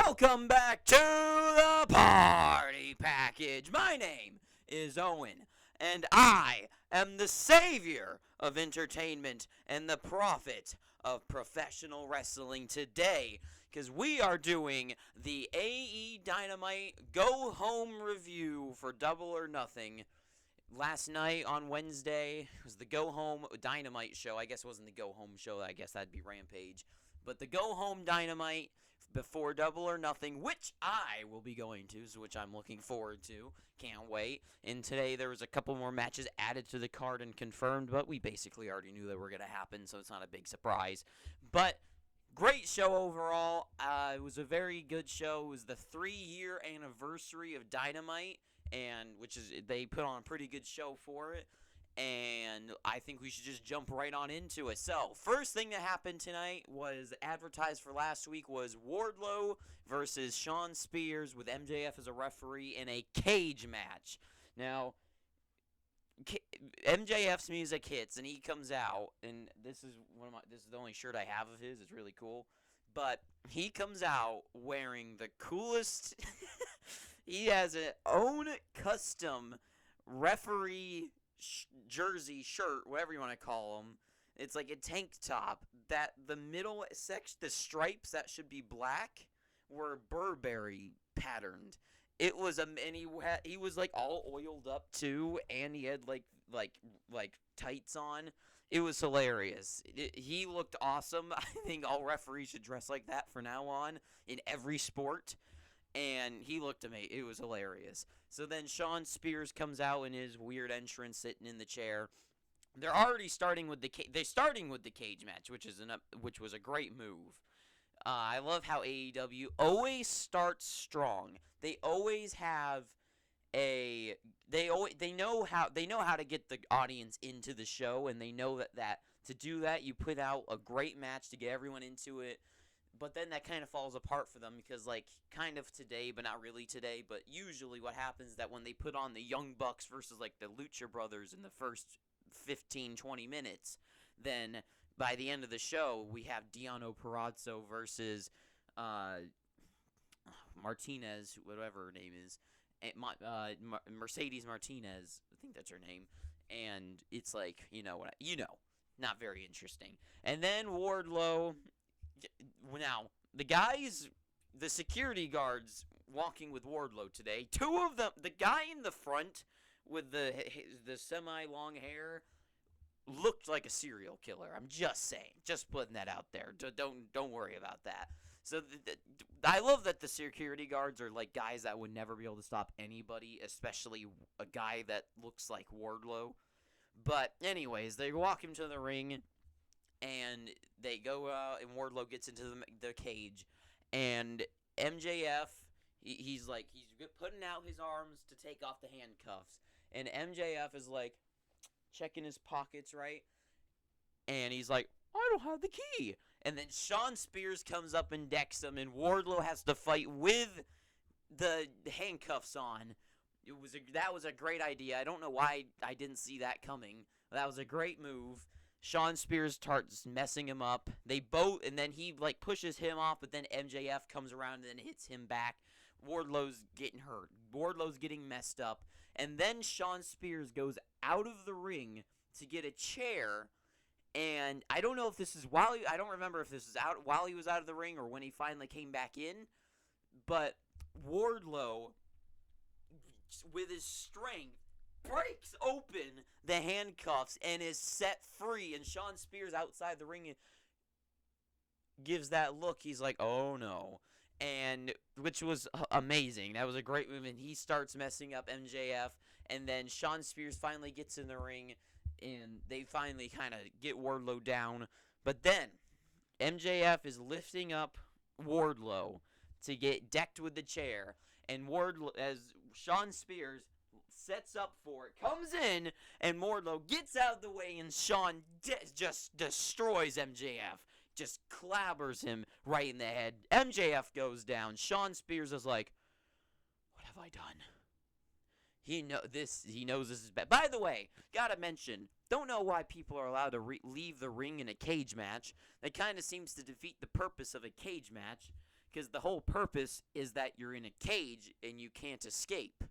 Welcome back to the party package. My name is Owen, and I am the savior of entertainment and the prophet of professional wrestling today, because we are doing the AE Dynamite Go Home review for Double or Nothing. Last night on Wednesday was the Go Home Dynamite show. I guess it wasn't the Go Home show. I guess that'd be Rampage. But the Go Home Dynamite before Double or Nothing, which I will be going to, so which I'm looking forward to. Can't wait. And today there was a couple more matches added to the card and confirmed, but we basically already knew they were going to happen, so it's not a big surprise. But great show overall. It was a very good show. It was the 3-year anniversary of Dynamite, and which is they put on a pretty good show for it. And I think we should just jump right on into it. So, first thing that happened tonight was advertised for last week was Wardlow versus Shawn Spears with MJF as a referee in a cage match. Now, MJF's music hits and he comes out, and this is the only shirt I have of his. It's really cool, but he comes out wearing the coolest. He has an own custom referee jersey, shirt, whatever you want to call them. It's like a tank top that the middle section, the stripes that should be black, were Burberry patterned. It was and he was like all oiled up too, and he had like tights on. It was hilarious. He looked awesome. I think all referees should dress like that from now on in every sport. And he looked amazing. It was hilarious. So then Shawn Spears comes out in his weird entrance, sitting in the chair. They're already starting with the cage match, which was a great move. I love how AEW always starts strong. They always have they know how to get the audience into the show, and they know that to do that you put out a great match to get everyone into it. But then that kind of falls apart for them because, like, kind of today, but not really today. But usually what happens is that when they put on the Young Bucks versus, like, the Lucha Brothers in the first 15, 20 minutes, then by the end of the show, we have Deonna Purrazzo versus Martinez, whatever her name is, Mercedes Martinez. I think that's her name. And it's like, not very interesting. And then Wardlow. Now, the security guards walking with Wardlow today, two of them, the guy in the front with the semi-long hair looked like a serial killer. I'm just saying, just putting that out there. Don't worry about that. So I love that the security guards are like guys that would never be able to stop anybody, especially a guy that looks like Wardlow. But anyways, they walk him to the ring. And they go out, and Wardlow gets into the cage, and MJF, he's putting out his arms to take off the handcuffs, and MJF is like checking his pockets, right? And he's like, I don't have the key. And then Shawn Spears comes up and decks him, and Wardlow has to fight with the handcuffs on. That was a great idea. I don't know why I didn't see that coming. That was a great move. Shawn Spears starts messing him up. And then he pushes him off, but then MJF comes around and then hits him back. Wardlow's getting hurt. Wardlow's getting messed up. And then Shawn Spears goes out of the ring to get a chair. And I don't know if this is I don't remember if this is out while he was out of the ring or when he finally came back in. But Wardlow, with his strength, breaks open the handcuffs and is set free, and Shawn Spears outside the ring gives that look. He's like, oh no, and which was amazing. That was a great move, and he starts messing up MJF, and then Shawn Spears finally gets in the ring, and they finally kind of get Wardlow down, but then MJF is lifting up Wardlow to get decked with the chair, and as Shawn Spears sets up for it, comes in, and Wardlow gets out of the way, and Shawn just destroys MJF. Just clabbers him right in the head. MJF goes down. Shawn Spears is like, what have I done? He knows this is bad. By the way, gotta mention, don't know why people are allowed to leave the ring in a cage match. That kind of seems to defeat the purpose of a cage match. because the whole purpose is that you're in a cage and you can't escape.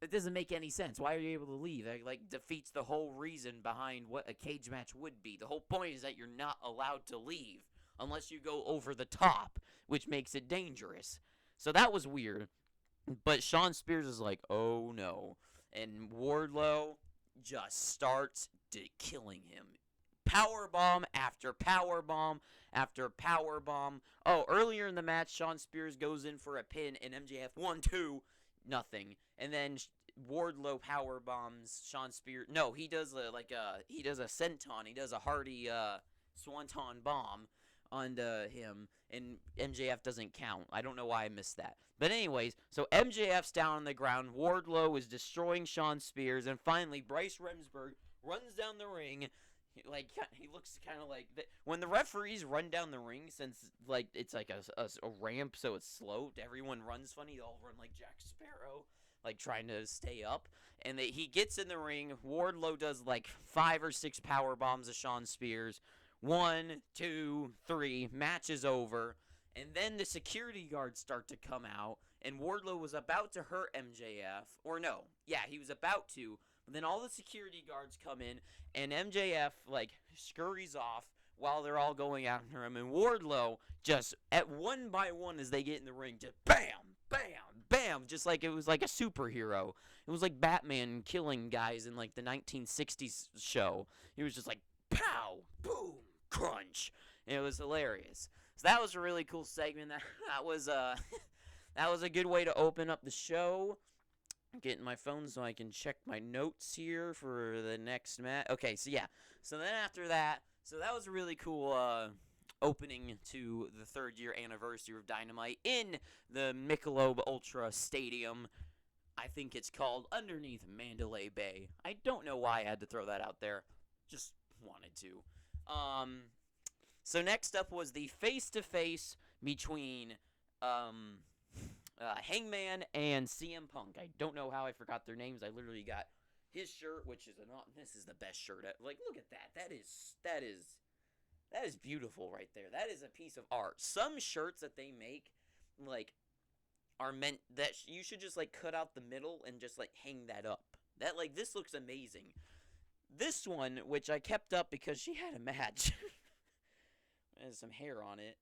It doesn't make any sense. Why are you able to leave? That defeats the whole reason behind what a cage match would be. The whole point is that you're not allowed to leave unless you go over the top, which makes it dangerous. So that was weird. But Shawn Spears is like, oh no. And Wardlow just starts killing him. Powerbomb after powerbomb after powerbomb. Oh, earlier in the match, Shawn Spears goes in for a pin, and MJF 1-2, nothing. And then Wardlow powerbombs Shawn Spears. No, he does a senton. He does a Hardy swanton bomb onto him, and MJF doesn't count. I don't know why I missed that. But anyways, so MJF's down on the ground. Wardlow is destroying Shawn Spears, and finally Bryce Remsburg runs down the ring. He looks kind of like when the referees run down the ring, since it's like a ramp, so it's slow. Everyone runs funny. They all run like Jack Sparrow, trying to stay up. And he gets in the ring. Wardlow does 5 or 6 power bombs of Shawn Spears. 1, 2, 3. Match is over. And then the security guards start to come out. And Wardlow was about to hurt MJF. Or no. Yeah, he was about to. But then all the security guards come in. And MJF, scurries off while they're all going after him. And Wardlow just, at one by one as they get in the ring, just bam, bam, bam. Just like it was like a superhero. It was like Batman killing guys in the 1960s show. He was just like, pow, boom, crunch. And it was hilarious. So that was a really cool segment. That was a good way to open up the show. Getting my phone so I can check my notes here for the next match. Okay, so yeah. So then after that, so that was a really cool opening to the 3rd year anniversary of Dynamite in the Michelob Ultra Stadium. I think it's called underneath Mandalay Bay. I don't know why I had to throw that out there. Just wanted to. So next up was the face-to-face between Hangman and CM Punk. I don't know how I forgot their names. I literally got his shirt, which is this is the best shirt. Look at that. That is beautiful right there. That is a piece of art. Some shirts that they make, are meant that you should just cut out the middle and just hang that up. That this looks amazing. This one, which I kept up because she had a match, has some hair on it,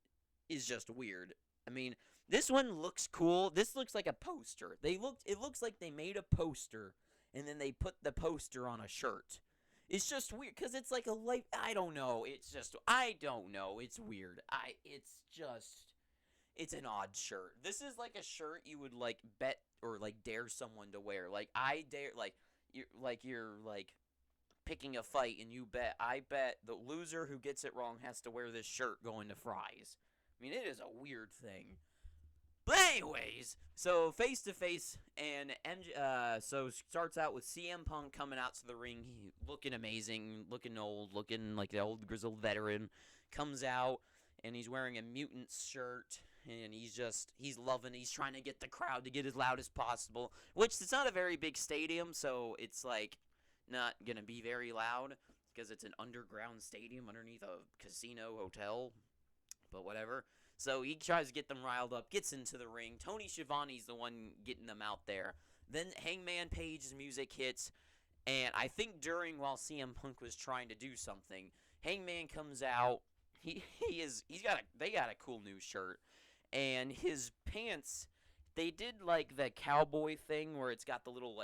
is just weird. I mean, this one looks cool. This looks like a poster. It looks like they made a poster and then they put the poster on a shirt. It's just weird because it's like a light. I don't know. I don't know. It's weird. It's an odd shirt. This is like a shirt you would bet or dare someone to wear. I dare you're picking a fight and you bet. I bet the loser who gets it wrong has to wear this shirt going to Fry's. I mean, it is a weird thing. But anyways, so face-to-face, and so starts out with CM Punk coming out to the ring, looking amazing, looking old, looking like the old grizzled veteran, comes out, and he's wearing a Mutants shirt, and he's loving it. He's trying to get the crowd to get as loud as possible, which it's not a very big stadium, so it's not going to be very loud, because it's an underground stadium underneath a casino hotel, but whatever. So he tries to get them riled up, gets into the ring. Tony Schiavone's the one getting them out there. Then Hangman Page's music hits, and I think while CM Punk was trying to do something, Hangman comes out. They got a cool new shirt, and his pants, they did the cowboy thing where it's got the little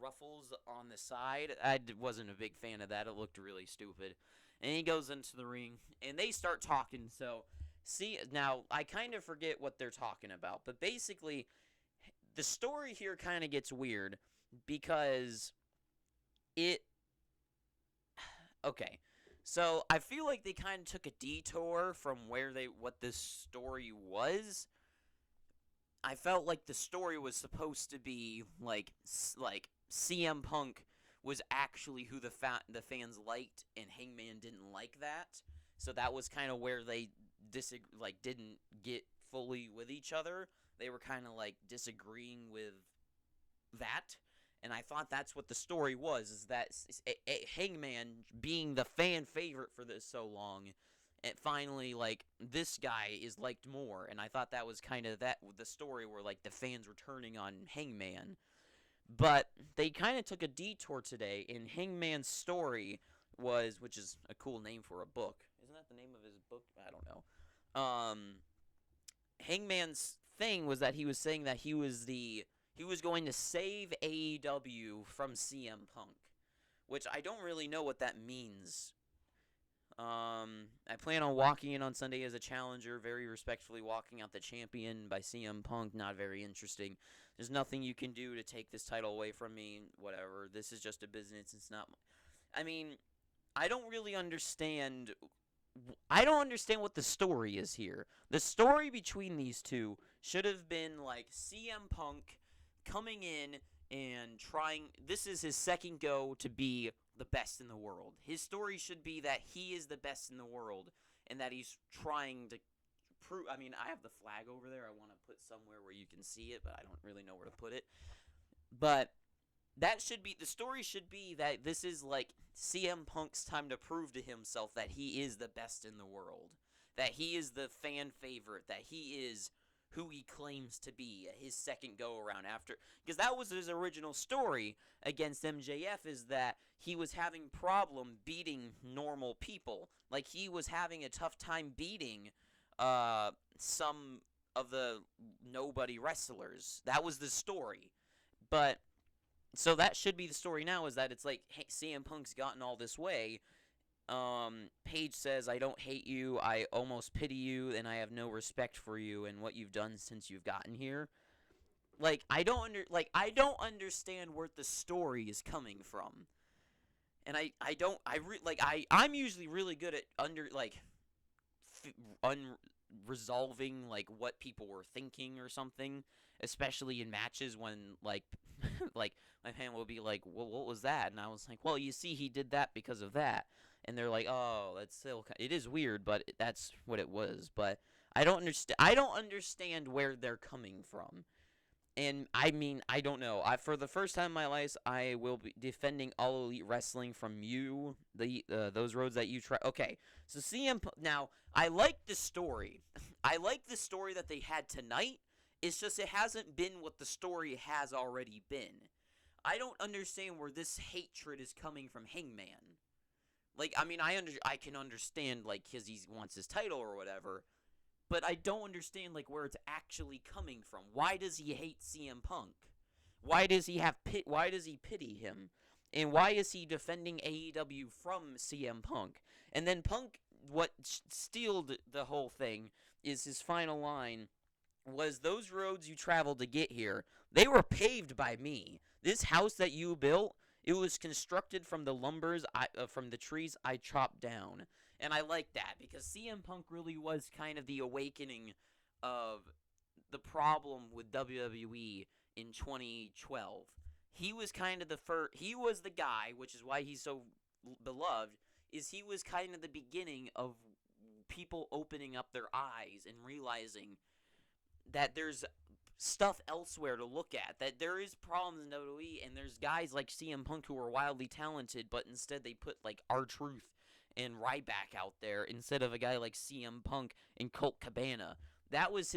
ruffles on the side. I wasn't a big fan of that. It looked really stupid. And he goes into the ring, and they start talking. So, see, now, I kind of forget what they're talking about. But basically, the story here kind of gets weird because okay, so I feel like they kind of took a detour from what this story was. I felt like the story was supposed to be CM Punk was actually who the fans liked, and Hangman didn't like that. So that was kind of where they didn't get fully with each other. They were kind of disagreeing with that. And I thought that's what the story was, is that Hangman being the fan favorite for this so long, finally, like, this guy is liked more, and I thought that was kind of the story where, like, the fans were turning on Hangman. But they kind of took a detour today, and Hangman's story was, which is a cool name for a book. Isn't that the name of his book? I don't know. Hangman's thing was that he was saying that he was going to save AEW from CM Punk, which I don't really know what that means. I plan on walking in on Sunday as a challenger, very respectfully walking out the champion by CM Punk. Not very interesting. There's nothing you can do to take this title away from me. Whatever. This is just a business. It's not. I mean, I don't really understand. I don't understand what the story is here. The story between these two should have been like CM Punk coming in and trying. This is his second go to be the best in the world. His story should be that he is the best in the world and that he's trying to prove. I mean, I have the flag over there. I want to put somewhere where you can see it, but I don't really know where to put it. But that should be, the story should be that this is like CM Punk's time to prove to himself that he is the best in the world, that he is the fan favorite, that he is who he claims to be, his second go around after, because that was his original story against MJF, is that he was having problem beating normal people. Like, he was having a tough time beating some of the nobody wrestlers. That was the story. But so that should be the story now, is that it's like, hey, CM Punk's gotten all this way. Paige says, I don't hate you, I almost pity you, and I have no respect for you and what you've done since you've gotten here. Like, I don't understand where the story is coming from. And I'm usually really good at resolving, like, what people were thinking or something, especially in matches when, like, like, my fan will be like, well, what was that? And I was like, well, you see, he did that because of that. And they're like, oh, that's still, it is weird, but that's what it was. But I don't understand where they're coming from. And I mean, I don't know. For the first time in my life, I will be defending All Elite Wrestling from you, those roads that you try. Okay, so now, I like the story. I like the story that they had tonight. It's just it hasn't been what the story has already been. I don't understand where this hatred is coming from Hangman. Like, I mean, I can understand, like, because he wants his title or whatever, but I don't understand, like, where it's actually coming from. Why does he hate CM Punk? Why does he pity him? And why is he defending AEW from CM Punk? And then Punk, what steeled the whole thing is his final line was, those roads you traveled to get here, they were paved by me. This house that you built, it was constructed from from the trees I chopped down. And I like that, because CM Punk really was kind of the awakening of the problem with WWE in 2012. He was kind of he was the guy, which is why he's so beloved, is he was kind of the beginning of people opening up their eyes and realizing that there's stuff elsewhere to look at, that there is problems in WWE, and there's guys like CM Punk who are wildly talented, but instead they put, like, R-Truth and Ryback out there instead of a guy like CM Punk and Colt Cabana. That was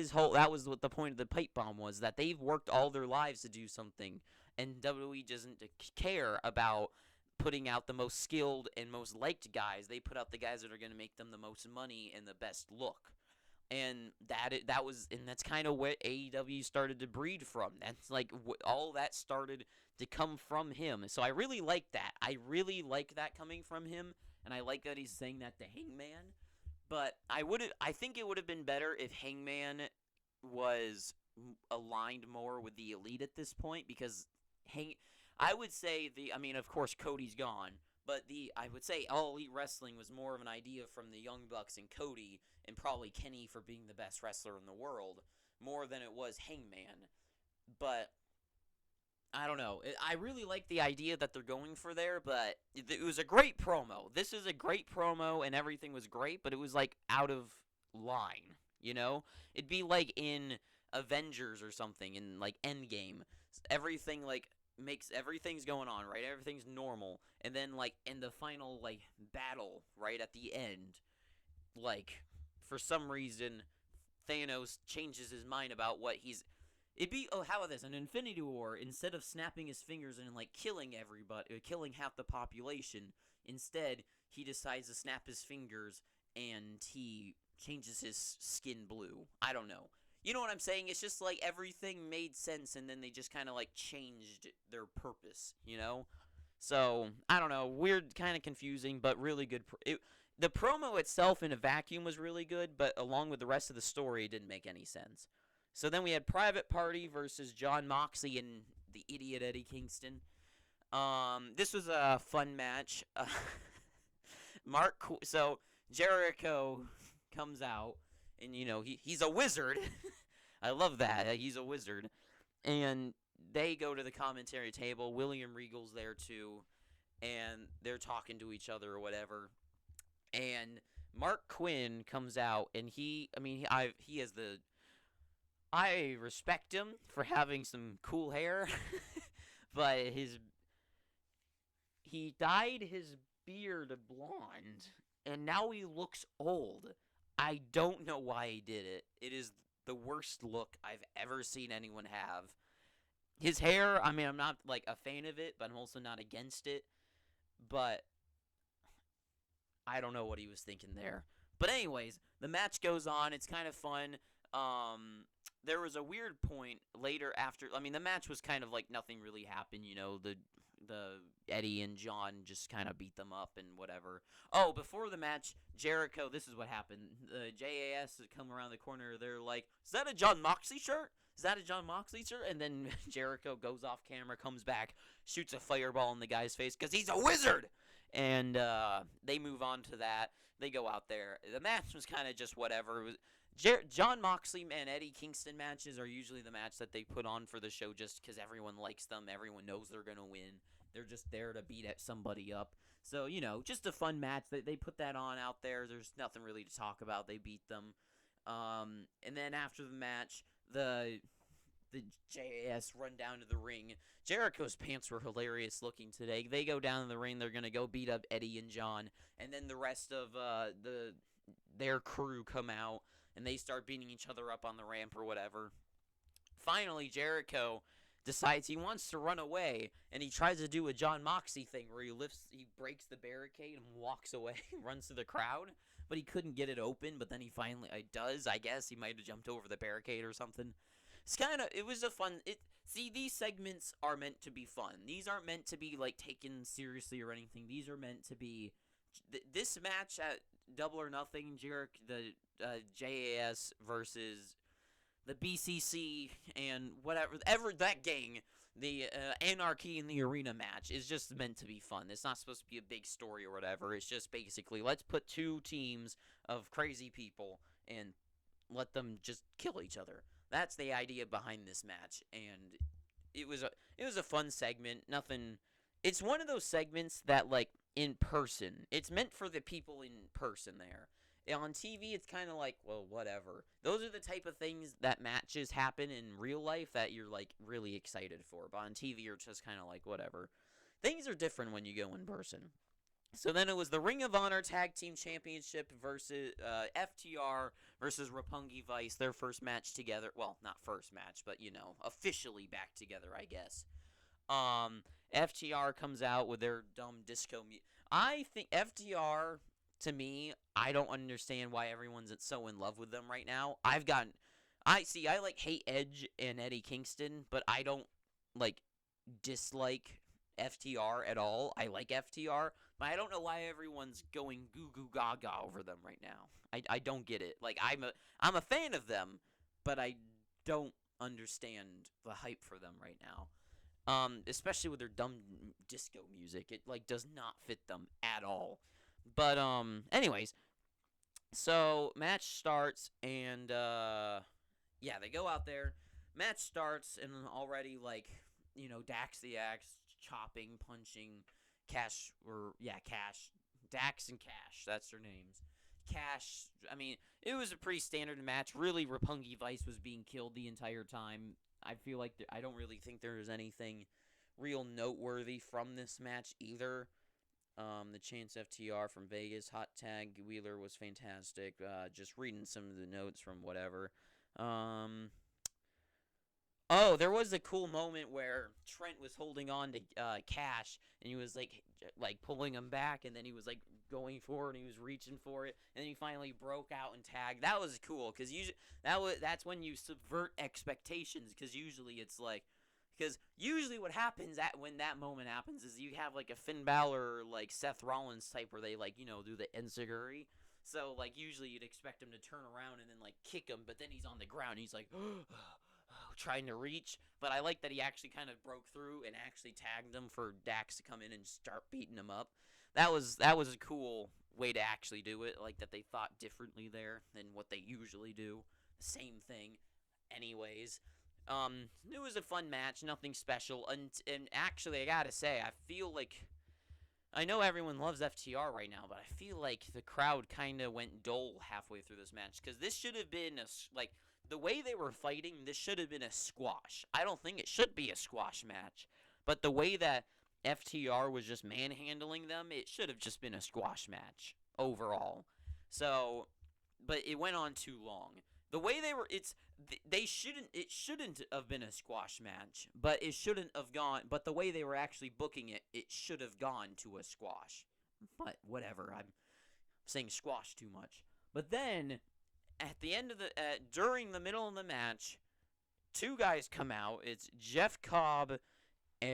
what the point of the pipe bomb was, that they've worked all their lives to do something, and WWE doesn't care about putting out the most skilled and most liked guys. They put out the guys that are going to make them the most money and the best look. And that's kind of what AEW started to breed from. That's like all that started to come from him. So I really like that. I really like that coming from him, and I like that he's saying that to Hangman. But I think it would have been better if Hangman was aligned more with the Elite at this point, because I would say of course Cody's gone, but I would say All Elite Wrestling was more of an idea from the Young Bucks and Cody, and probably Kenny for being the best wrestler in the world, more than it was Hangman. But I don't know. I really like the idea that they're going for there, but it was a great promo. This is a great promo, and everything was great, but it was, like, out of line, you know? It'd be like in Avengers or something, in, like, Endgame. Everything, like, everything's going on, right? Everything's normal. And then, like, in the final, like, battle, right, at the end, like, for some reason, Thanos changes his mind about what he's. It'd be, oh, how about this? An Infinity War, instead of snapping his fingers and, like, killing everybody, killing half the population, instead, he decides to snap his fingers and he changes his skin blue. I don't know. You know what I'm saying? It's just like everything made sense and then they just kind of, like, changed their purpose, you know? So, I don't know. Weird, kind of confusing, but really good. The promo itself in a vacuum was really good, but along with the rest of the story, it didn't make any sense. So then we had Private Party versus John Moxley and the idiot Eddie Kingston. This was a fun match. So Jericho comes out, and you know he's a wizard. I love that. He's a wizard, and they go to the commentary table. William Regal's there too, and they're talking to each other or whatever. And Mark Quinn comes out, and he has the. I respect him for having some cool hair, but he dyed his beard blonde, and now he looks old. I don't know why he did it. It is the worst look I've ever seen anyone have. His hair, I mean, I'm not, like, a fan of it, but I'm also not against it. But I don't know what he was thinking there. But anyways, the match goes on. It's kind of fun. There was a weird point later after. I mean, the match was kind of like nothing really happened. You know, the Eddie and John just kind of beat them up and whatever. Oh, before the match, Jericho. This is what happened. The JAS come around the corner. They're like, "Is that a John Moxley shirt? Is that a John Moxley shirt?" And then Jericho goes off camera, comes back, shoots a fireball in the guy's face because he's a wizard. And they move on to that. They go out there. The match was kind of just whatever. It was, John Moxley and Eddie Kingston matches are usually the match that they put on for the show just because everyone likes them. Everyone knows they're going to win. They're just there to beat somebody up. So, you know, just a fun match. They put that on out there. There's nothing really to talk about. They beat them. And then after the match, the JAS run down to the ring. Jericho's pants were hilarious looking today. They go down to the ring. They're going to go beat up Eddie and John. And then the rest of their crew come out. And they start beating each other up on the ramp or whatever. Finally, Jericho decides he wants to run away, and he tries to do a John Moxley thing where he breaks the barricade and walks away, runs to the crowd, but he couldn't get it open, but then he finally does, I guess. He might have jumped over the barricade or something. It was a fun, see, these segments are meant to be fun. These aren't meant to be, like, taken seriously or anything. These are meant to be, this match at Double or Nothing, the JAS versus the BCC and whatever that gang, the Anarchy in the Arena match is just meant to be fun. It's not supposed to be a big story or whatever. It's just basically let's put two teams of crazy people and let them just kill each other. That's the idea behind this match, and it was a fun segment. Nothing. It's one of those segments that, like, in person, it's meant for the people in person there. On TV, it's kind of like, well, whatever. Those are the type of things that matches happen in real life that you're, like, really excited for. But on TV, you're just kind of like, whatever. Things are different when you go in person. So then it was the Ring of Honor Tag Team Championship versus FTR versus Roppongi Vice, their first match together. Well, not first match, but, you know, officially back together, I guess. FTR comes out with their dumb disco music. I think FTR, to me, I don't understand why everyone's so in love with them right now. I like hate Edge and Eddie Kingston, but I don't, like, dislike FTR at all. I like FTR, but I don't know why everyone's going goo goo gaga over them right now. I don't get it. Like, I'm a fan of them, but I don't understand the hype for them right now. Especially with their dumb disco music. It, like, does not fit them at all. But, anyways. So, match starts, and, yeah, they go out there. Match starts, and already, like, you know, Dax the Axe, chopping, punching, Dax and Cash, that's their names. Cash, I mean, it was a pretty standard match. Really, Roppongi Vice was being killed the entire time. I feel like I don't really think there was anything real noteworthy from this match either. The Chance FTR from Vegas, hot tag Wheeler was fantastic. Just reading some of the notes from whatever. Um, oh, there was a cool moment where Trent was holding on to Cash, and he was like pulling him back, and then he was like going forward, and he was reaching for it, and then he finally broke out and tagged. That was cool because usually that's when you subvert expectations, because usually it's like. Because usually what happens when that moment happens is you have like a Finn Balor or like Seth Rollins type where they like, do the enziguri. So like usually you'd expect him to turn around and then like kick him, but then he's on the ground and he's like trying to reach. But I like that he actually kind of broke through and actually tagged him for Dax to come in and start beating him up. That was a cool way to actually do it. Like that they thought differently there than what they usually do. Same thing, anyways. It was a fun match, nothing special, and actually, I gotta say, I feel like, I know everyone loves FTR right now, but I feel like the crowd kind of went dull halfway through this match, because this should have been, the way they were fighting, this should have been a squash. I don't think it should be a squash match, but the way that FTR was just manhandling them, it should have just been a squash match, overall. So, but it went on too long. The way they were, it shouldn't have been a squash match, but it shouldn't have gone, but the way they were actually booking it, it should have gone to a squash. But whatever, I'm saying squash too much. But then, at the end of during the middle of the match, two guys come out. It's Jeff Cobb and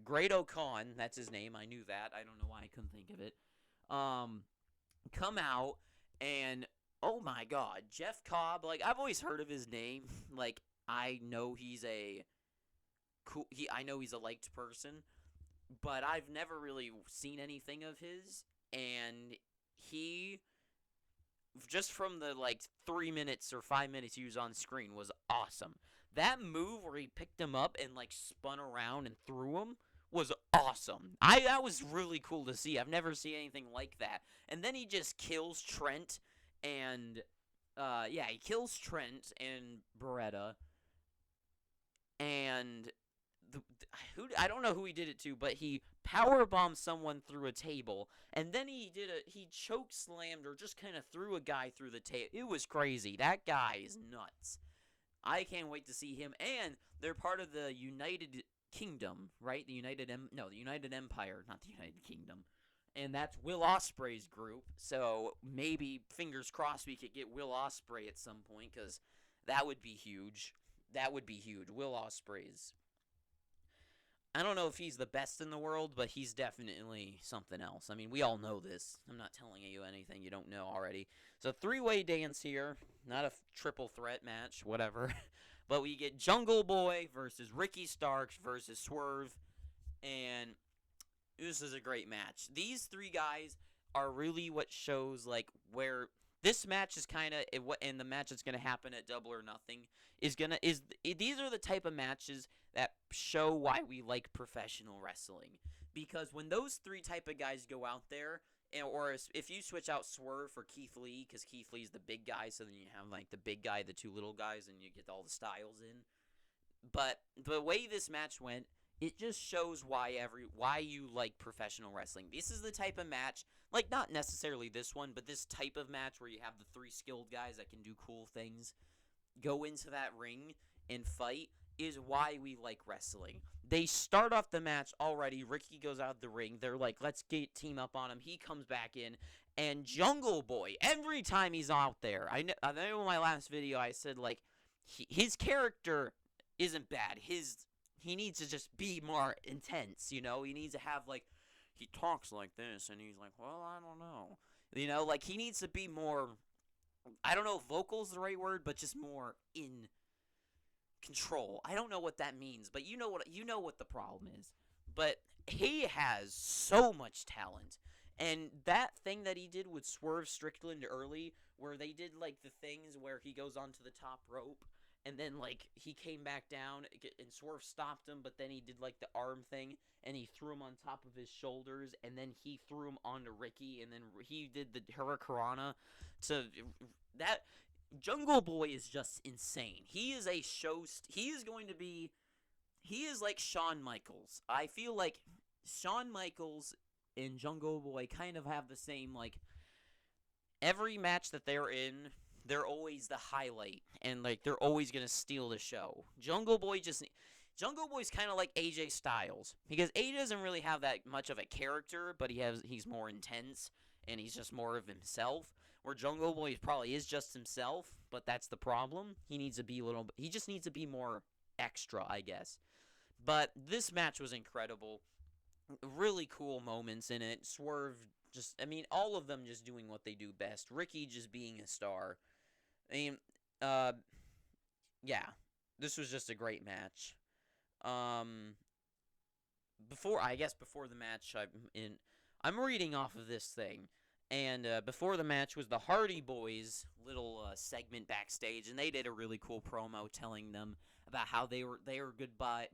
Great O'Khan. That's his name. I knew that. I don't know why I couldn't think of it. Come out, and oh my god, Jeff Cobb, like, I've always heard of his name. Like, I know he's a liked person, but I've never really seen anything of his, and he, just from the, 3 minutes or 5 minutes he was on screen, was awesome. That move where he picked him up and, spun around and threw him was awesome. That was really cool to see. I've never seen anything like that. And then he just kills Trent and he kills Trent and Beretta. And I don't know who he did it to, but he powerbombed someone through a table, and then he choke slammed or just kind of threw a guy through the table. It was crazy. That guy is nuts. I can't wait to see him. And they're part of the United Kingdom, right? The United Empire, not the United Kingdom. And that's Will Ospreay's group. So maybe, fingers crossed, we could get Will Ospreay at some point, because that would be huge. That would be huge. Will Ospreay's. I don't know if he's the best in the world, but he's definitely something else. I mean, we all know this. I'm not telling you anything you don't know already. So, three-way dance here. Not a triple threat match, whatever. But we get Jungle Boy versus Ricky Starks versus Swerve. And this is a great match. These three guys are really what shows, where this match is kind of, and the match that's going to happen at Double or Nothing these are the type of matches that show why we like professional wrestling. Because when those three type of guys go out there, or if you switch out Swerve for Keith Lee, because Keith Lee's the big guy, so then you have the big guy, the two little guys, and you get all the styles in. But the way this match went, it just shows why you like professional wrestling. This is the type of match, not necessarily this one, but this type of match where you have the three skilled guys that can do cool things go into that ring and fight, is why we like wrestling. They start off the match already. Ricky goes out of the ring. They're like, let's team up on him. He comes back in. And Jungle Boy, every time he's out there, I know in my last video I said, his character isn't bad. He needs to just be more intense, He needs to have, he talks like this, and he's like, well, I don't know. He needs to be more, I don't know if vocal's the right word, but just more in control. I don't know what that means, but you know what the problem is. But he has so much talent. And that thing that he did with Swerve Strickland early, where they did, the things where he goes onto the top rope, and then, he came back down, and Swerve stopped him, but then he did, the arm thing, and he threw him on top of his shoulders, and then he threw him onto Ricky, and then he did the Hurricanrana. That Jungle Boy is just insane. He is going to be he is like Shawn Michaels. I feel like Shawn Michaels and Jungle Boy kind of have the same, like, every match that they're in, they're always the highlight, and like they're always gonna steal the show. Jungle Boy's kind of like AJ Styles, because AJ doesn't really have that much of a character, but he's more intense and he's just more of himself. Where Jungle Boy probably is just himself, but that's the problem. He just needs to be more extra, I guess. But this match was incredible. Really cool moments in it. Swerve all of them just doing what they do best. Ricky just being a star. I mean, yeah, this was just a great match. Before the match, I'm reading off of this thing, and before the match was the Hardy Boys little segment backstage, and they did a really cool promo telling them about how they were good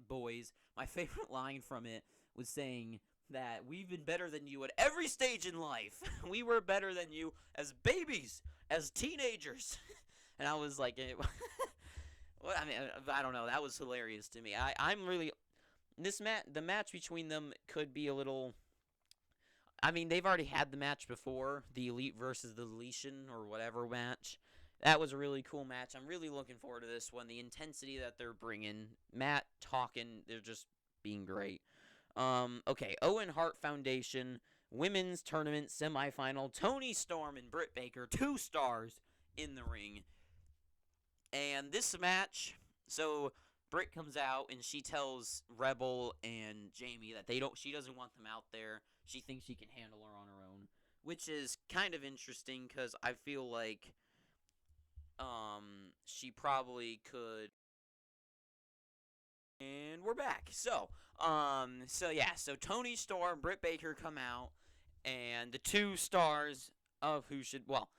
boys. My favorite line from it was saying that we've been better than you at every stage in life. We were better than you as babies, as teenagers. And I was like, well, I mean, I don't know. That was hilarious to me. I'm really the match between them could be a little. I mean, they've already had the match before, the Elite versus the Deletion or whatever match. That was a really cool match. I'm really looking forward to this one. The intensity that they're bringing, Matt talking, they're just being great. Okay, Owen Hart Foundation Women's Tournament Semifinal. Toni Storm and Britt Baker, 2 stars in the ring. And this match, so Britt comes out and she tells Rebel and Jamie that she doesn't want them out there. She thinks she can handle her on her own, which is kind of interesting because I feel like she probably could. And we're back. So Toni Storm, Britt Baker come out, and the 2 stars of who should, well,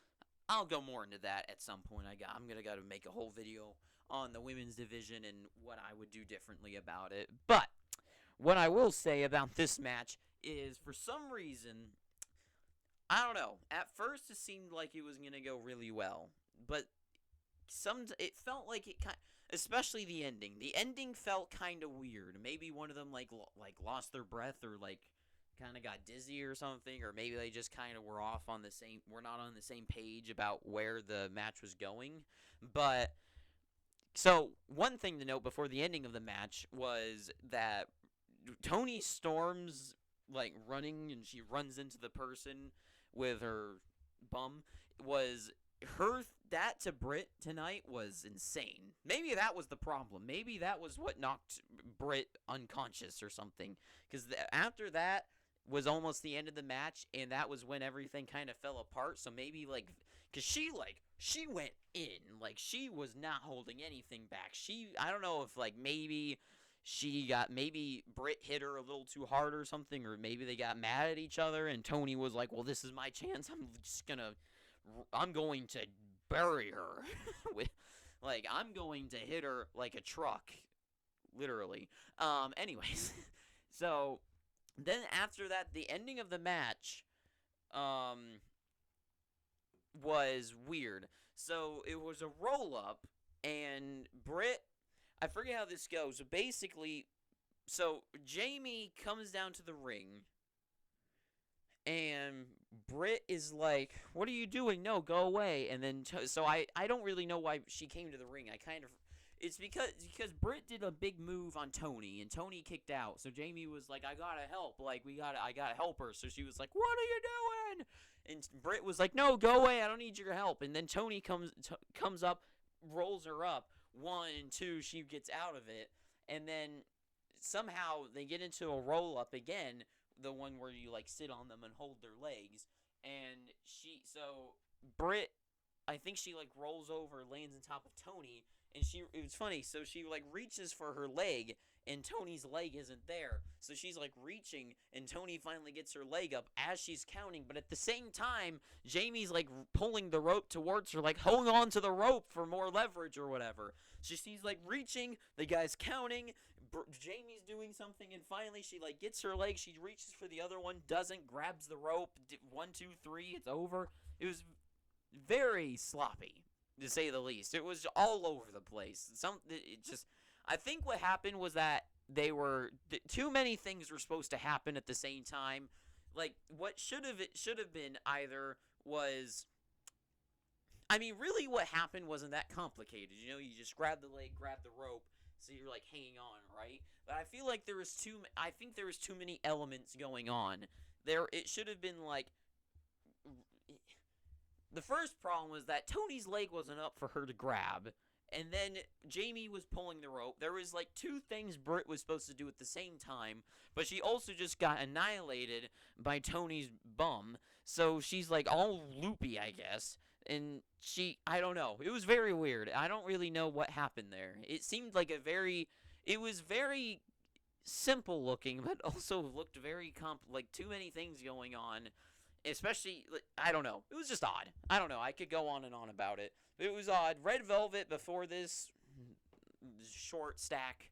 I'll go more into that at some point. I'm gonna gotta make a whole video on the women's division and what I would do differently about it. But what I will say about this match is, for some reason, I don't know. At first, it seemed like it was gonna go really well, but it felt like it kind. Especially the ending. The ending felt kind of weird. Maybe one of them like lost their breath or like kind of got dizzy or something, or maybe they just kind of were not on the same page about where the match was going. But so one thing to note before the ending of the match was that Toni Storm's like running, and she runs into the person with her bum, was that to Britt tonight was insane. Maybe that was the problem. Maybe that was what knocked Britt unconscious or something. Because after that was almost the end of the match, and that was when everything kind of fell apart. So maybe because she went in, like she was not holding anything back. I don't know if maybe Britt hit her a little too hard or something, or maybe they got mad at each other, and Toni was like, well, this is my chance. I'm going to bury her. I'm going to hit her like a truck. Literally. Anyways. So, then after that, the ending of the match, was weird. So, it was a roll-up, and Britt, I forget how this goes. So, basically, Jamie comes down to the ring, and Britt is like, what are you doing? No, go away. And then, I don't really know why she came to the ring. It's because Britt did a big move on Toni, and Toni kicked out. So Jamie was like, I gotta help. I gotta help her. So she was like, what are you doing? And Britt was like, no, go away. I don't need your help. And then Toni comes up, rolls her up. 1 and 2, she gets out of it. And then somehow they get into a roll-up again, the one where you sit on them and hold their legs, and Britt, I think she rolls over, lands on top of Toni, and it was funny, so she reaches for her leg, and Toni's leg isn't there, so she's reaching, and Toni finally gets her leg up as she's counting, but at the same time, Jamie's pulling the rope towards her, holding on to the rope for more leverage or whatever. So she's reaching, the guy's counting, Jamie's doing something, and finally she gets her leg, she reaches for the other one, doesn't, grabs the rope, 1, 2, 3, it's over. It was very sloppy, to say the least. It was all over the place. I think what happened was that too many things were supposed to happen at the same time. Like, what should have been either was, I mean, really what happened wasn't that complicated. You know, you just grab the leg, grab the rope, so you're like hanging on, right? But I feel like I think there was too many elements going on. It should have been like, the first problem was that Tony's leg wasn't up for her to grab. And then Jamie was pulling the rope. There was like two things Britt was supposed to do at the same time, but she also just got annihilated by Tony's bum. So she's like all loopy, I guess. And I don't know. It was very weird. I don't really know what happened there. It seemed like it was very simple looking, but also looked very like too many things going on. Especially, I don't know. It was just odd. I don't know. I could go on and on about it. But it was odd. Red Velvet before this, short stack.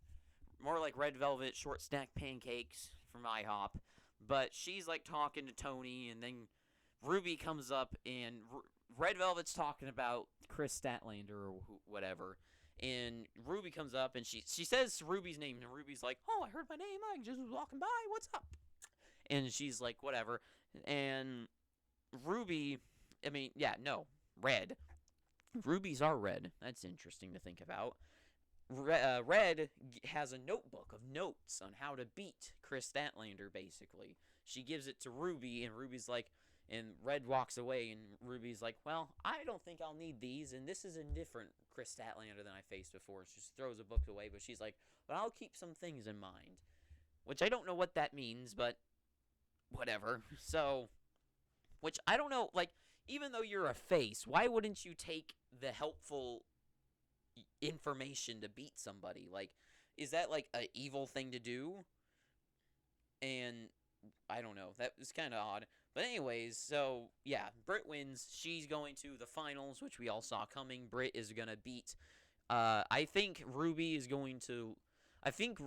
More like Red Velvet short stack pancakes from IHOP. But she's like talking to Tony, and then Ruby comes up, and Red Velvet's talking about Chris Statlander or whatever. And Ruby comes up, and she says Ruby's name, and Ruby's like, "Oh, I heard my name. I just was walking by. What's up?" And she's like, whatever. And Red. Rubies are red. That's interesting to think about. Red has a notebook of notes on how to beat Chris Statlander, basically. She gives it to Ruby, and Ruby's like, and Red walks away, and Ruby's like, well, I don't think I'll need these, and this is a different Chris Statlander than I faced before. She just throws a book away, but she's like, but I'll keep some things in mind. Which I don't know what that means, but whatever. So, which I don't know, like, even though you're a face, why wouldn't you take the helpful information to beat somebody? Like, is that like an evil thing to do? And I don't know. That was kind of odd. But anyways, so yeah, Britt wins. She's going to the finals, which we all saw coming. Britt is gonna beat. I think Ruby is going to. I think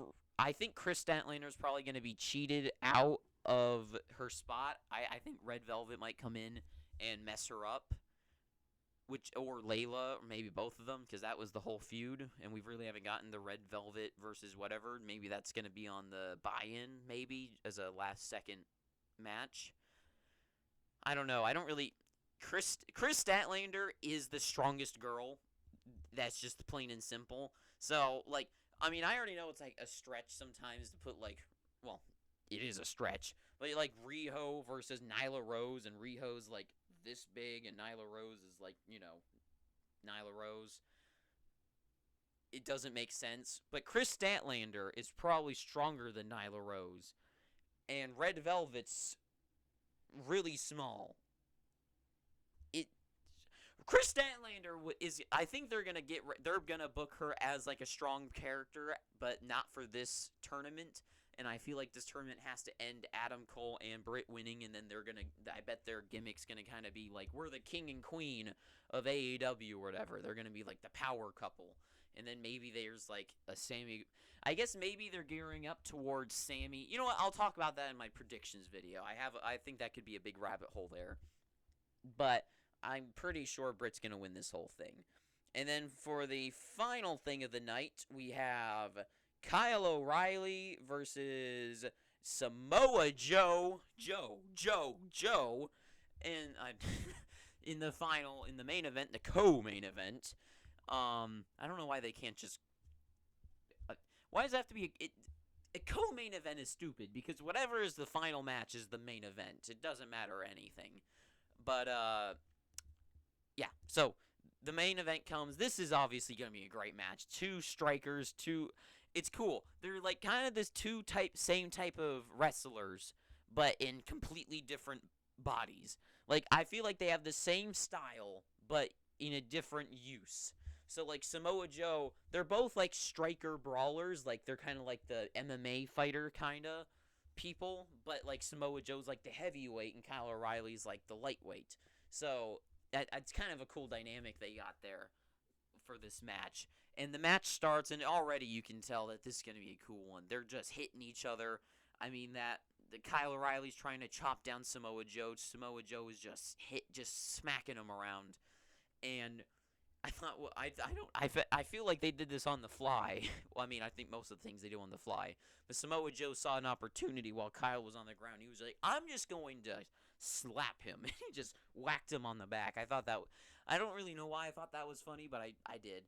Chris Statlander is probably going to be cheated out of her spot. I think Red Velvet might come in and mess her up, or Layla, or maybe both of them, because that was the whole feud, and we really haven't gotten the Red Velvet versus whatever. Maybe that's going to be on the buy-in, maybe, as a last-second match. I don't know. I don't really... Chris Statlander is the strongest girl. That's just plain and simple. So, like, I mean, I already know it's, like, a stretch sometimes to put, like... Well, it is a stretch. But, like, Riho versus Nyla Rose, and Riho's, like, this big, and Nyla Rose is, like, you know, Nyla Rose. It doesn't make sense. But Chris Statlander is probably stronger than Nyla Rose. And Red Velvet's really small. Chris Statlander is... I think they're gonna book her as, like, a strong character, but not for this tournament. And I feel like this tournament has to end Adam Cole and Britt winning, and then I bet their gimmick's gonna kind of be like, we're the king and queen of AEW or whatever. They're gonna be like the power couple. And then maybe there's like a Sammy. I guess maybe they're gearing up towards Sammy. You know what? I'll talk about that in my predictions video. I think that could be a big rabbit hole there. But I'm pretty sure Britt's gonna win this whole thing. And then for the final thing of the night, we have Kyle O'Reilly versus Samoa Joe. And in the main event, the co-main event. I don't know why they can't just... why does it have to be... A co-main event is stupid, because whatever is the final match is the main event. It doesn't matter anything. But, yeah. So, the main event comes. This is obviously going to be a great match. Two strikers, It's cool. They're like kind of this same type of wrestlers, but in completely different bodies. Like, I feel like they have the same style, but in a different use. So, like, Samoa Joe, they're both, like, striker brawlers. Like, they're kind of like the MMA fighter kind of people. But, like, Samoa Joe's, like, the heavyweight, and Kyle O'Reilly's, like, the lightweight. So, it's kind of a cool dynamic they got there for this match. And the match starts, and already you can tell that this is going to be a cool one. They're just hitting each other. I mean, the Kyle O'Reilly's trying to chop down Samoa Joe. Samoa Joe is just smacking him around. And I thought, well, I feel like they did this on the fly. Well, I mean, I think most of the things they do on the fly. But Samoa Joe saw an opportunity while Kyle was on the ground. He was like, I'm just going to slap him. And he just whacked him on the back. I don't really know why I thought that was funny, but I did.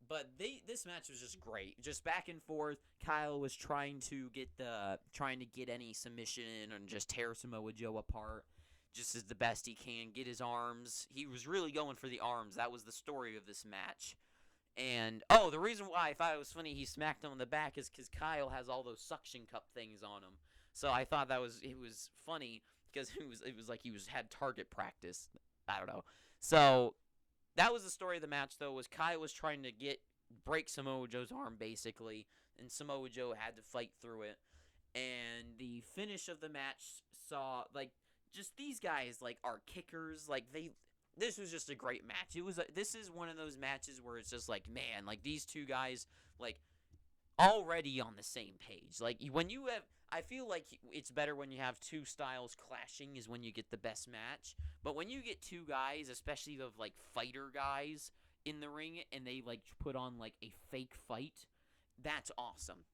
But this match was just great. Just back and forth. Kyle was trying to get any submission in and just tear Samoa Joe apart just as the best he can, get his arms. He was really going for the arms. That was the story of this match. And, the reason why I thought it was funny he smacked him on the back is because Kyle has all those suction cup things on him. So I thought it was funny because it was like he had target practice. I don't know. So that was the story of the match, though, was Kyle was trying to break Samoa Joe's arm, basically, and Samoa Joe had to fight through it. And the finish of the match saw, like, just these guys, like, are kickers. Like, this was just a great match. This is one of those matches where it's just like, man, like, these two guys, like, already on the same page. Like, I feel like it's better when you have two styles clashing is when you get the best match. But when you get two guys, especially of, like, fighter guys in the ring, and they, like, put on, like, a fake fight, that's awesome.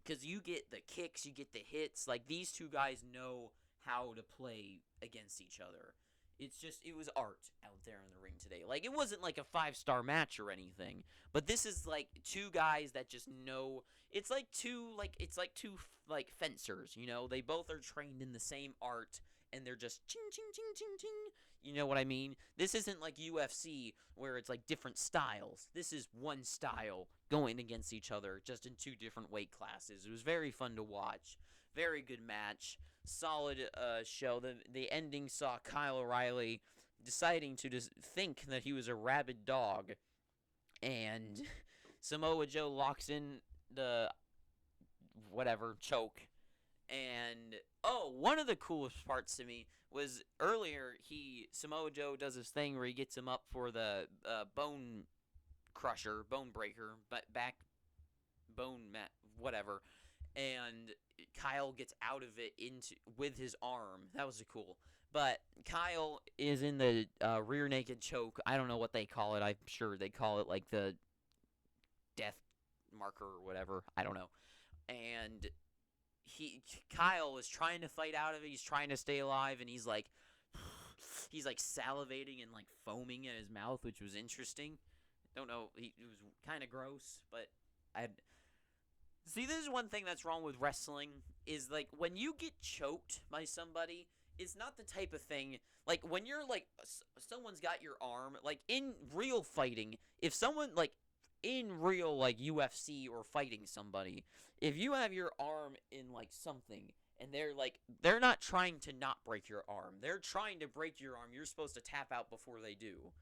Because you get the kicks, you get the hits. Like, these two guys know how to play against each other. It was art out there in the ring today. Like, it wasn't like a 5-star match or anything, but this is like two guys that just know. It's like two fencers, you know? They both are trained in the same art, and they're just ching ching ching ching ching. You know what I mean? This isn't like UFC where it's like different styles. This is one style going against each other, just in two different weight classes. It was very fun to watch. Very good match. Solid show. The ending saw Kyle O'Reilly deciding to just think that he was a rabid dog, and Samoa Joe locks in the choke. And one of the coolest parts to me was earlier Samoa Joe does this thing where he gets him up for the bone breaker, but back bone mat, whatever, and Kyle gets out of it with his arm. That was cool. But Kyle is in the rear naked choke. I don't know what they call it. I'm sure they call it like the death marker or whatever. I don't know. And Kyle is trying to fight out of it. He's trying to stay alive, and he's like salivating and like foaming in his mouth, which was interesting. Don't know. It was kind of gross, but See, this is one thing that's wrong with wrestling, is, like, when you get choked by somebody, it's not the type of thing, like, when you're, like, someone's got your arm, like, in real fighting, if someone, like, in real, like, UFC or fighting somebody, if you have your arm in, like, something, and they're not trying to not break your arm, they're trying to break your arm, you're supposed to tap out before they do.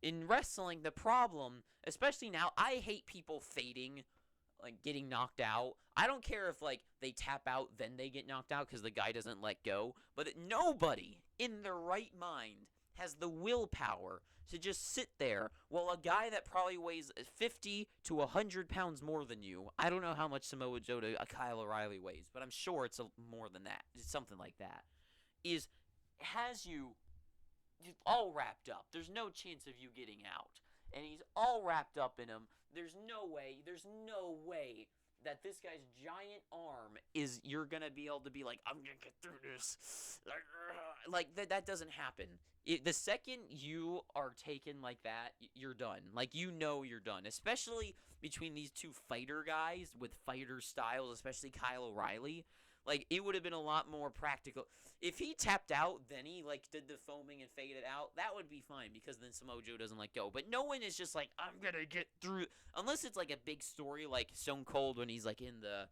In wrestling, the problem, especially now, I hate people fading, like, getting knocked out. I don't care if, like, they tap out, then they get knocked out because the guy doesn't let go. But nobody in their right mind has the willpower to just sit there while a guy that probably weighs 50 to 100 pounds more than you, I don't know how much Samoa Joe to Kyle O'Reilly weighs, but I'm sure it's more than that. It's something like that. Has you all wrapped up. There's no chance of you getting out. And he's all wrapped up in him. There's no way that this guy's giant arm you're going to be able to be like, I'm going to get through this. Like, that doesn't happen. The second you are taken like that, you're done. Like, you know you're done. Especially between these two fighter guys with fighter styles, especially Kyle O'Reilly. Like, it would have been a lot more practical. If he tapped out, then he, like, did the foaming and faded out, that would be fine, because then Samoa Joe doesn't let go. But no one is just like, I'm gonna get through. Unless it's, like, a big story, like Stone Cold when he's, like, in the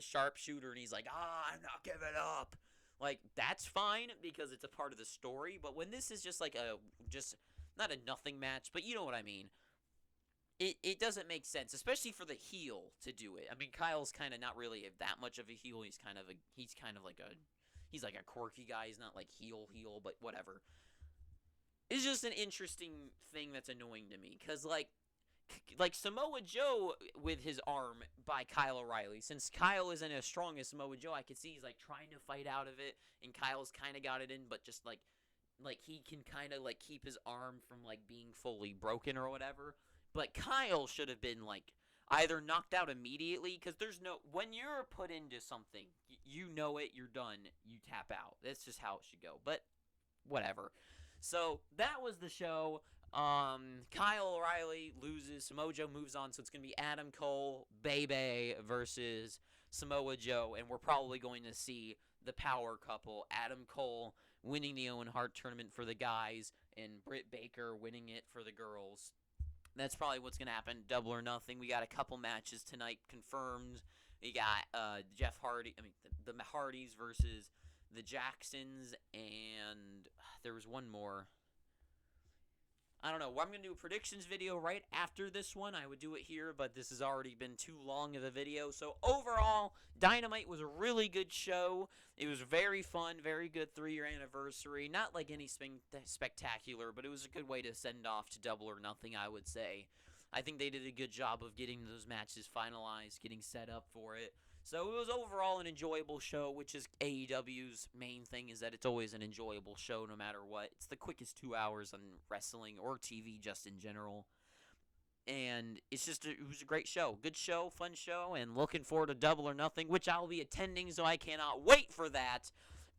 sharpshooter, and he's like, I'm not giving up. Like, that's fine, because it's a part of the story. But when this is just, like, not a nothing match, but you know what I mean. It doesn't make sense, especially for the heel to do it. I mean, Kyle's kind of not really that much of a heel. He's kind of like a quirky guy. He's not like heel, but whatever. It's just an interesting thing that's annoying to me, because like Samoa Joe with his arm by Kyle O'Reilly. Since Kyle isn't as strong as Samoa Joe, I could see he's like trying to fight out of it, and Kyle's kind of got it in, but just like like he can kind of like keep his arm from like being fully broken or whatever. But Kyle should have been like either knocked out immediately, because there's no, when you're put into something, you know it, you're done, you tap out. That's just how it should go. But whatever. So that was the show. Kyle O'Reilly loses. Samoa Joe moves on, so it's going to be Adam Cole, Bebe versus Samoa Joe, and we're probably going to see the power couple, Adam Cole winning the Owen Hart tournament for the guys, and Britt Baker winning it for the girls. That's probably what's going to happen. Double or Nothing. We got a couple matches tonight confirmed. We got Jeff Hardy, the Hardys versus the Jacksons, and there was one more. I don't know. I'm going to do a predictions video right after this one. I would do it here, but this has already been too long of a video. So overall, Dynamite was a really good show. It was very fun, very good 3-year anniversary. Not like anything spectacular, but it was a good way to send off to Double or Nothing, I would say. I think they did a good job of getting those matches finalized, getting set up for it. So it was overall an enjoyable show, which is AEW's main thing, is that it's always an enjoyable show no matter what. It's the quickest 2 hours on wrestling or TV just in general. And it was a great show. Good show, fun show, and looking forward to Double or Nothing, which I'll be attending, so I cannot wait for that.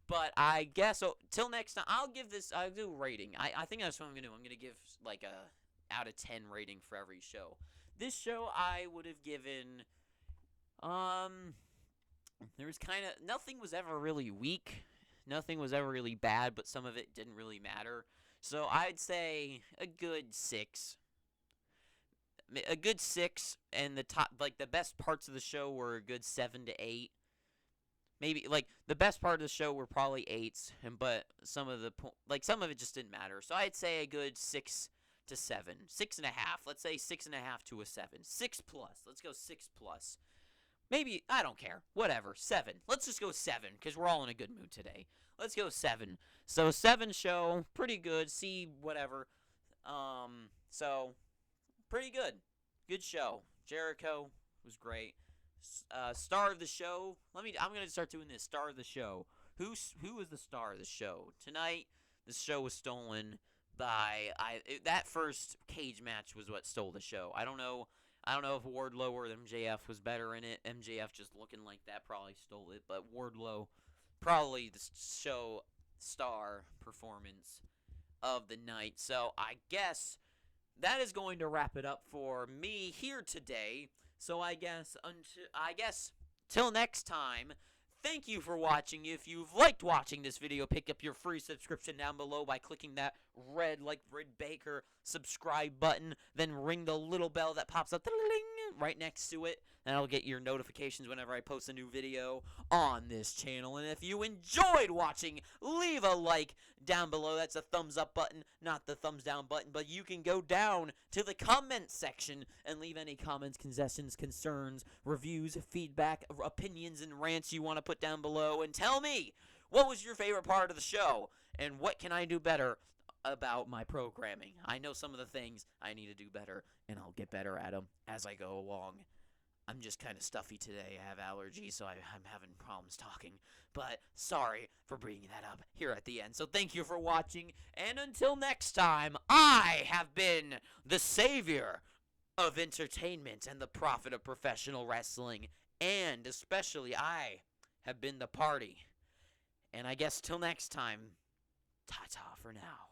But I guess, till next time, I'll do a rating. I think that's what I'm going to do. I'm going to give like a out of 10 rating for every show. This show I would have given... there was nothing was ever really weak. Nothing was ever really bad, but some of it didn't really matter. So I'd say a good 6. A good 6, and the best parts of the show were a good 7 to 8. Maybe, the best part of the show were probably 8s, but some of it just didn't matter. So I'd say a good 6 to 7. 6.5. Let's say 6.5 to a 7. 6 plus. Let's go 6 plus. Maybe, I don't care. Whatever. 7. Let's just go 7, because we're all in a good mood today. Let's go 7. So, 7 show. Pretty good. See, whatever. So, pretty good. Good show. Jericho was great. Star of the show. I'm going to start doing this. Star of the show. Who was the star of the show? Tonight, the show was stolen by... that first cage match was what stole the show. I don't know if Wardlow or MJF was better in it. MJF just looking like that probably stole it. But Wardlow, probably the show star performance of the night. So I guess that is going to wrap it up for me here today. So I guess till next time, thank you for watching. If you've liked watching this video, pick up your free subscription down below by clicking that red, like Britt Baker, subscribe button. Then ring the little bell that pops up right next to it. And I'll get your notifications whenever I post a new video on this channel. And if you enjoyed watching, leave a like down below. That's a thumbs up button, not the thumbs down button. But you can go down to the comment section and leave any comments, concessions, concerns, reviews, feedback, opinions, and rants you want to put down below. And tell me, what was your favorite part of the show? And what can I do better about my programming? I know some of the things I need to do better, and I'll get better at them as I go along. I'm just kind of stuffy today. I have allergies, so I'm having problems talking. But sorry for bringing that up here at the end. So thank you for watching, and until next time, I have been the savior of entertainment and the prophet of professional wrestling, and especially I have been the party. And I guess till next time, ta-ta for now.